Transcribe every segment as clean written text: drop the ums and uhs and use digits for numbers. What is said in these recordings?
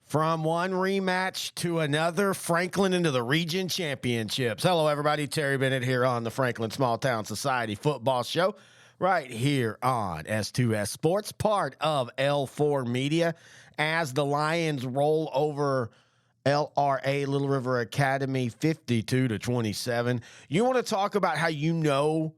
From one rematch to another, Franklin into the region championships. Hello, everybody. Terry Bennett here on the Franklin Small Town Society Football Show, right here on S2S Sports, part of L4 Media. As the Lions roll over LRA Little River Academy 52-27. You want to talk about how you know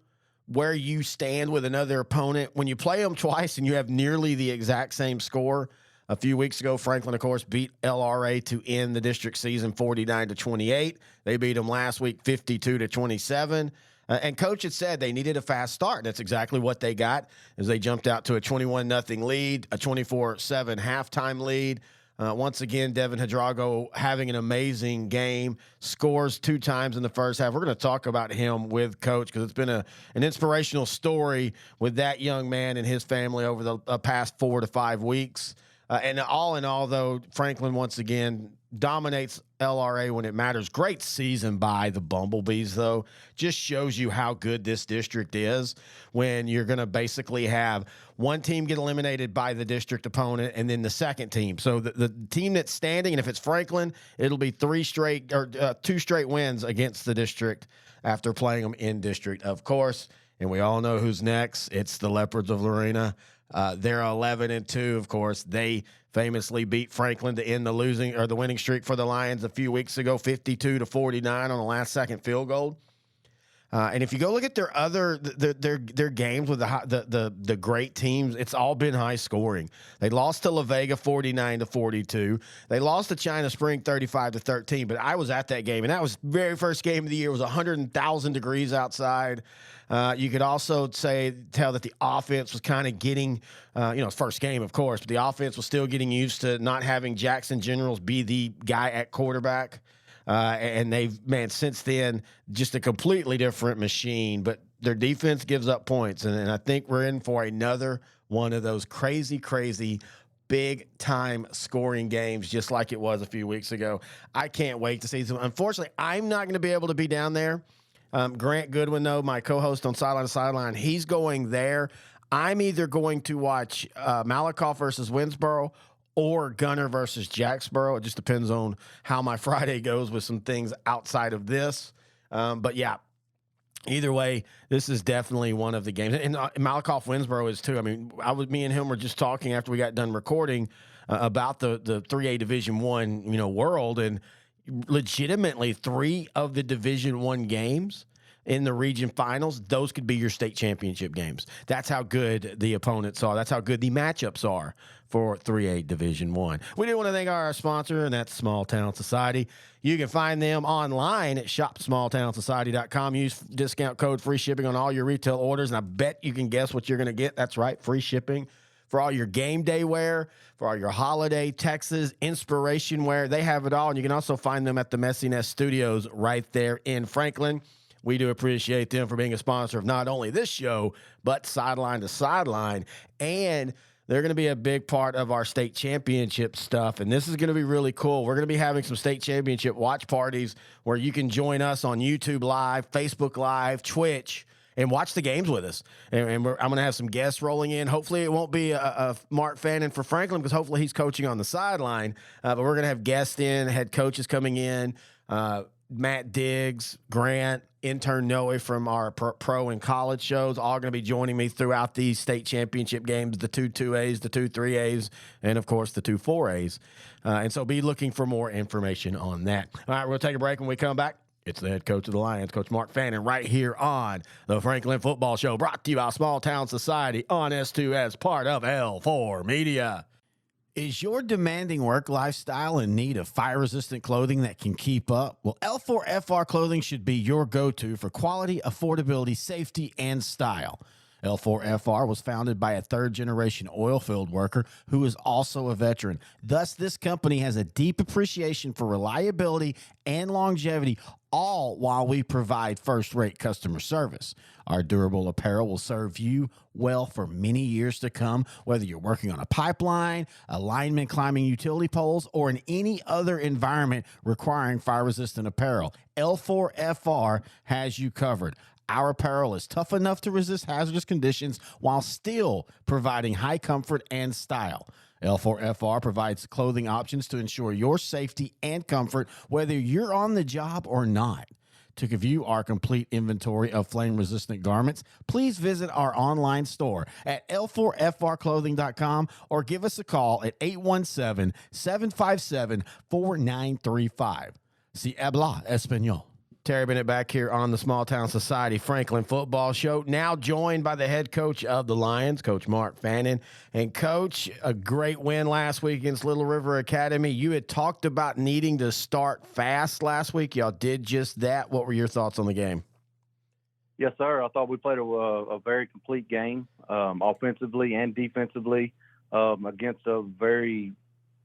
where you stand with another opponent when you play them twice and you have nearly the exact same score. A few weeks ago, Franklin, of course, beat LRA to end the district season 49-28. They beat them last week 52-27. And Coach had said they needed a fast start. That's exactly what they got as they jumped out to a 21-0 lead, a 24-7 halftime lead. Once again, Devin Hadrago having an amazing game, scores 2 times in the first half. We're going to talk about him with Coach because it's been an inspirational story with that young man and his family over the past 4 to 5 weeks. And all in all, though, Franklin once again dominates LRA when it matters. Great season by the Bumblebees, though. Just shows you how good this district is when you're going to basically have one team get eliminated by the district opponent and then the second team. So the team that's standing, and if it's Franklin, it'll be 2 straight wins against the district after playing them in district, of course. And we all know who's next. It's the Leopards of Lorena. They're 11-2, of course. They famously beat Franklin to end the winning streak for the Lions a few weeks ago, 52-49 on the last second field goal. And if you go look at their games with the great teams, it's all been high scoring. They lost to La Vega 49-42. They lost to China Spring 35-13. But I was at that game, and that was the very first game of the year. It was 100,000 degrees outside. You could also tell that the offense was kind of getting, first game, of course, but the offense was still getting used to not having Jackson Generals be the guy at quarterback. And since then, just a completely different machine. But their defense gives up points. And I think we're in for another one of those crazy, big-time scoring games, just like it was a few weeks ago. I can't wait to see them. Unfortunately, I'm not going to be able to be down there. Grant Goodwin, though, my co-host on Sideline to Sideline, he's going there. I'm either going to watch Malakoff versus Winsboro or Gunner versus Jacksboro. It just depends on how my Friday goes with some things outside of this. But yeah, either way, this is definitely one of the games. And Malakoff Winsboro is too. I mean, me and him were just talking after we got done recording about the 3A Division I, world, and legitimately 3 of the Division I games in the region finals, those could be your state championship games. That's how good the opponents are. That's how good the matchups are for 3A Division I. We do want to thank our sponsor, and that's Small Town Society. You can find them online at shopsmalltownsociety.com. Use discount code free shipping on all your retail orders, and I bet you can guess what you're going to get. That's right, free shipping for all your game day wear, for all your holiday Texas inspiration wear. They have it all, and you can also find them at the Messy Nest Studios right there in Franklin. We do appreciate them for being a sponsor of not only this show, but Sideline to Sideline. And they're going to be a big part of our state championship stuff. And this is going to be really cool. We're going to be having some state championship watch parties where you can join us on YouTube Live, Facebook Live, Twitch, and watch the games with us. And I'm going to have some guests rolling in. Hopefully it won't be a Mark Fannin for Franklin, because hopefully he's coaching on the sideline. But we're going to have guests in, head coaches coming in, Matt Diggs, Grant, intern Noe from our pro and college shows, all going to be joining me throughout these state championship games, the 2 2As, the 2 3As, and, of course, the 2 4As. And so be looking for more information on that. All right, we'll take a break. When we come back, it's the head coach of the Lions, Coach Mark Fannin, right here on the Franklin Football Show, brought to you by Small Town Society on S2S, part of L4 Media. Is your demanding work lifestyle in need of fire-resistant clothing that can keep up? Well, L4FR clothing should be your go-to for quality, affordability, safety, and style. L4FR was founded by a third-generation oil field worker who is also a veteran. Thus, this company has a deep appreciation for reliability and longevity, all while we provide first-rate customer service. Our durable apparel will serve you well for many years to come, whether you're working on a pipeline, a lineman climbing utility poles, or in any other environment requiring fire-resistant apparel. L4FR has you covered. Our apparel is tough enough to resist hazardous conditions while still providing high comfort and style. L4FR provides clothing options to ensure your safety and comfort, whether you're on the job or not. To view our complete inventory of flame-resistant garments, please visit our online store at L4FRclothing.com or give us a call at 817-757-4935. Si habla español. Terry Bennett back here on the Small Town Society Franklin Football Show, now joined by the head coach of the Lions, Coach Mark Fannin. And, Coach, a great win last week against Little River Academy. You had talked about needing to start fast last week. Y'all did just that. What were your thoughts on the game? Yes, sir. I thought we played a very complete game, offensively and defensively, against a very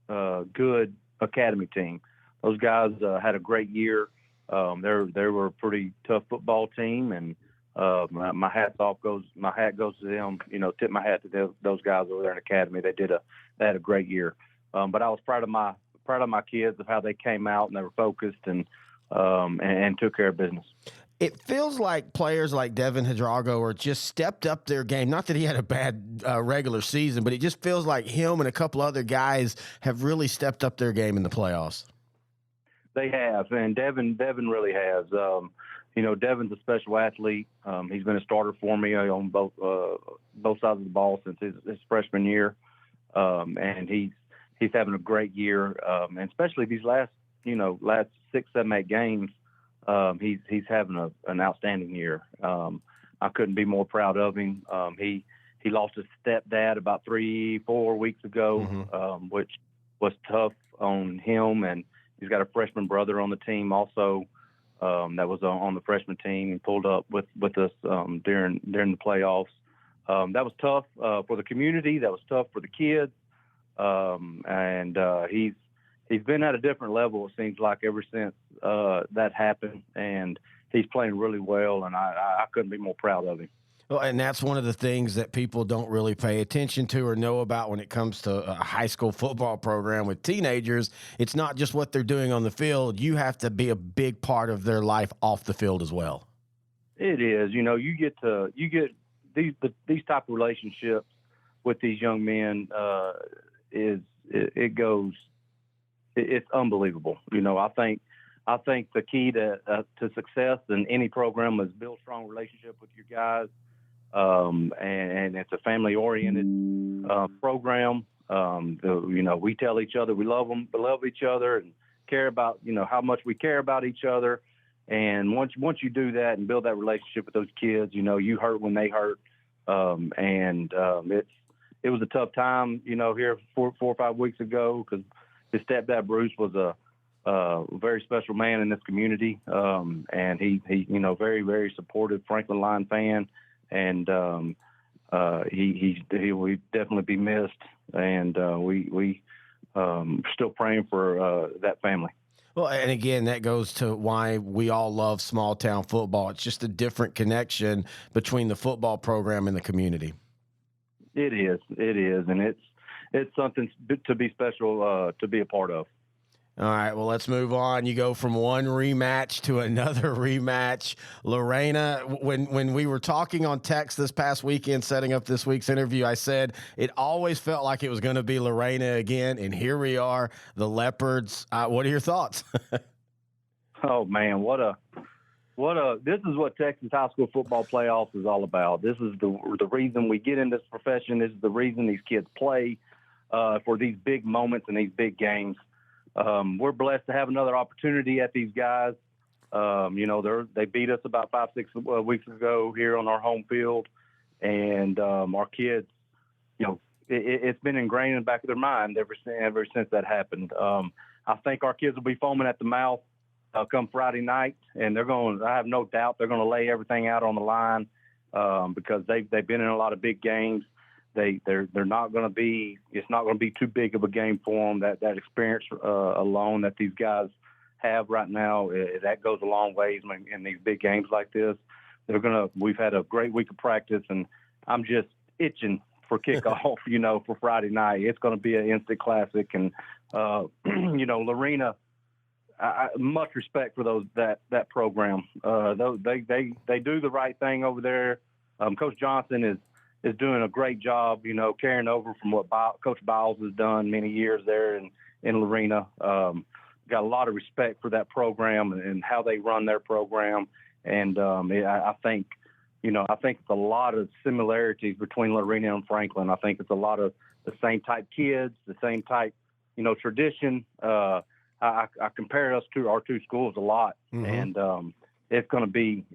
good academy team. Those guys had a great year. They were a pretty tough football team, and my hat goes to them. Tip my hat to those guys over there in the academy. They had a great year. But I was proud of my kids of how they came out and they were focused and took care of business. It feels like players like Devin Hidrago are just stepped up their game. Not that he had a bad regular season, but it just feels like him and a couple other guys have really stepped up their game in the playoffs. They have, and Devin really has. Devin's a special athlete. He's been a starter for me on both sides of the ball since his freshman year, and he's having a great year. And especially these last 6, 7, 8 games, he's having an outstanding year. I couldn't be more proud of him. He lost his stepdad about 3-4 weeks ago, which was tough on him, and he's got a freshman brother on the team also that was on the freshman team and pulled up with us during the playoffs. That was tough for the community. That was tough for the kids. And he's been at a different level, it seems like, ever since that happened. And he's playing really well, and I couldn't be more proud of him. Well, and that's one of the things that people don't really pay attention to or know about when it comes to a high school football program with teenagers. It's not just what they're doing on the field. You have to be a big part of their life off the field as well. It is. You get these type of relationships with these young men. It's unbelievable. I think the key to success in any program is build strong relationship with your guys. And it's a family-oriented program. We tell each other we love them, we love each other, and care about how much we care about each other. And once you do that and build that relationship with those kids, you hurt when they hurt. It was a tough time, here 4 or 5 weeks ago, because his stepdad Bruce was a very special man in this community, and he very, very supportive Franklin Lion fan. And he will definitely be missed, and we still praying for that family. Well, and again, that goes to why we all love small town football. It's just a different connection between the football program and the community. It is, and it's something to be special to be a part of. All right, well, let's move on. You go from one rematch to another rematch. Lorena, when we were talking on text this past weekend, setting up this week's interview, I said it always felt like it was going to be Lorena again, and here we are, the Leopards. What are your thoughts? Oh, man, this is what Texas high school football playoffs is all about. This is the reason we get in this profession. This is the reason these kids play for these big moments and these big games. We're blessed to have another opportunity at these guys. They beat us about 5-6 weeks ago here on our home field, and our kids, it's been ingrained in the back of their mind ever since that happened. I think our kids will be foaming at the mouth come Friday night, and I have no doubt they're going to lay everything out on the line because they've been in a lot of big games. They're not going to be. It's not going to be too big of a game for them. That experience alone that these guys have right now, that goes a long ways in these big games like this. We've had a great week of practice, and I'm just itching for kickoff. For Friday night, it's going to be an instant classic. And Lorena, much respect for that program. They do the right thing over there. Coach Johnson is is doing a great job, carrying over from what Coach Biles has done many years there in Lorena. Got a lot of respect for that program and how they run their program. And I think it's a lot of similarities between Lorena and Franklin. I think it's a lot of the same type kids, the same type, tradition. I compare us to our two schools a lot, and it's going to be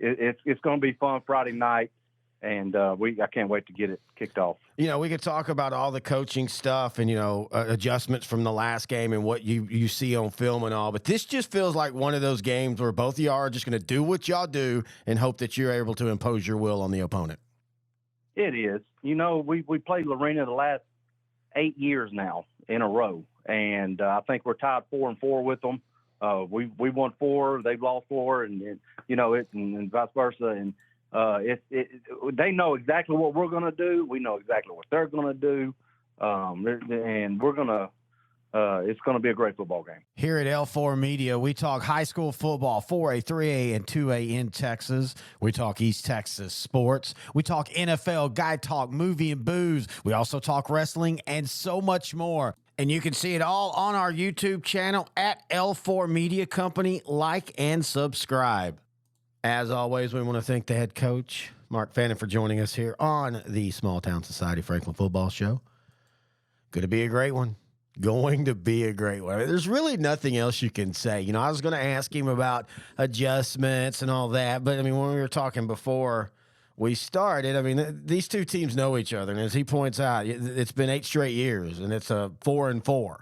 fun Friday night. And I can't wait to get it kicked off. We could talk about all the coaching stuff and, adjustments from the last game and what you see on film and all. But this just feels like one of those games where both of y'all are just going to do what y'all do and hope that you're able to impose your will on the opponent. It is. We played Lorena the last 8 years now in a row. And I think we're tied 4-4 with them. We won 4, they've lost 4, and vice versa. And they know exactly what we're going to do. We know exactly what they're going to do. And we're going to it's going to be a great football game. Here at L4 Media, we talk high school football, 4A, 3A, and 2A in Texas. We talk East Texas sports. We talk NFL, guy talk, movie and booze. We also talk wrestling and so much more. And you can see it all on our YouTube channel at L4 Media Company. Like and subscribe. As always, we want to thank the head coach, Mark Fannin, for joining us here on the Small Town Society Franklin Football Show. Going to be a great one. Going to be a great one. There's really nothing else you can say. I was going to ask him about adjustments and all that, but, when we were talking before we started, these two teams know each other. And as he points out, it's been 8 straight years, and it's a 4-4.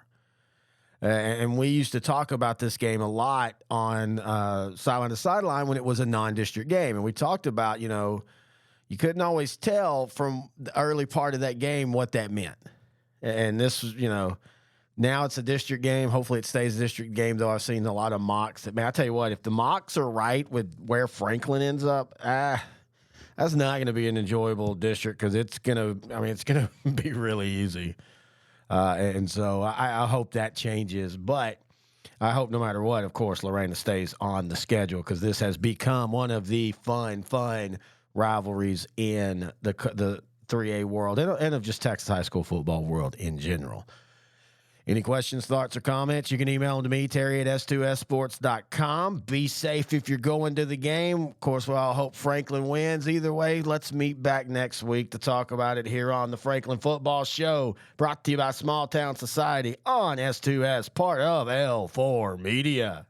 And we used to talk about this game a lot on Sideline to Sideline when it was a non-district game. And we talked about, you couldn't always tell from the early part of that game what that meant. And this was, now it's a district game. Hopefully it stays a district game, though I've seen a lot of mocks. I tell you what, if the mocks are right with where Franklin ends up, that's not going to be an enjoyable district because it's going to be really easy. And so I hope that changes, but I hope no matter what, of course, Lorena stays on the schedule because this has become one of the fun rivalries in the 3A world and of just Texas high school football world in general. Any questions, thoughts, or comments, you can email them to me, Terry at S2Ssports.com. Be safe if you're going to the game. Of course, I hope Franklin wins. Either way, let's meet back next week to talk about it here on the Franklin Football Show, brought to you by Small Town Society on S2S, part of L4 Media.